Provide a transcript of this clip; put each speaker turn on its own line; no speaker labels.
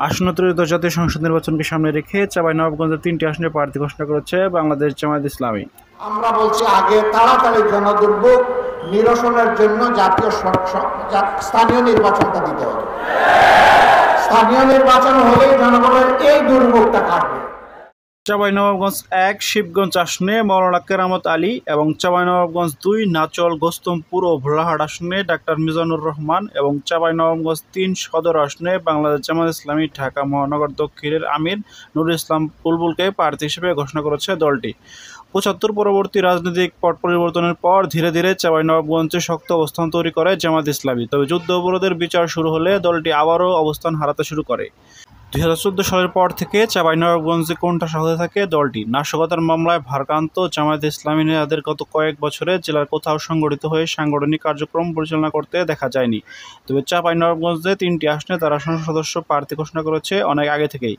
আসন্ন ত্রয়োদশ জাতীয় সংসদ নির্বাচনকে সামনে রেখে চাঁপাইনবাবগঞ্জের 3টি আসনে প্রার্থী ঘোষণা করেছে বাংলাদেশ জামায়াত ইসলামী।
আমরা বলছি আগে তাড়াতাড়ি জনদুর্ভোগ নিরসনের জন্য স্থানীয় নির্বাচনটা দিতে হবে। স্থানীয় নির্বাচন হলেই জনগণের এই দুর্ভোগটা কাটবে।
চাঁপাইনবাবগঞ্জ 1 শিবগঞ্জ আসনে মাওলানা কেরামত আলী এবং চাঁপাইনবাবগঞ্জ 2 নাচল, গোস্তমপুর ও ভোলাহাট আসনে ডাক্তার মিজানুর রহমান এবং চাঁপাইনবাবগঞ্জ 3 সদর আসনে বাংলাদেশ জামায়াত ইসলামী ঢাকা মহানগর দক্ষিণের আমির নুরুল ইসলাম বুলবুলকে প্রার্থী হিসেবে ঘোষণা করেছে দলটি। 75 পরবর্তী রাজনৈতিক পট পরিবর্তনের পর ধীরে ধীরে চাঁপাইনবাবগঞ্জে শক্ত অবস্থান তৈরি করে জামায়াত ইসলামী। তবে যুদ্ধ অবরোধের বিচার শুরু হলে দলটি আবারও অবস্থান হারাতে শুরু করে। 2014 সালের পর থেকে চাঁপাইনবাবগঞ্জে কোণঠাসা হতে থাকে দলটি। নাশকতার মামলায় ভারাক্রান্ত জামায়াত ইসলামী নেতাদের গত কয়েক বছরে জেলার কোথাও সংগঠিত হয়ে সাংগঠনিক কার্যক্রম পরিচালনা করতে দেখা যায়নি। তবে চাঁপাইনবাবগঞ্জে 3টি আসনে তারা সংসদ সদস্য প্রার্থী ঘোষণা করেছে অনেক আগে থেকেই।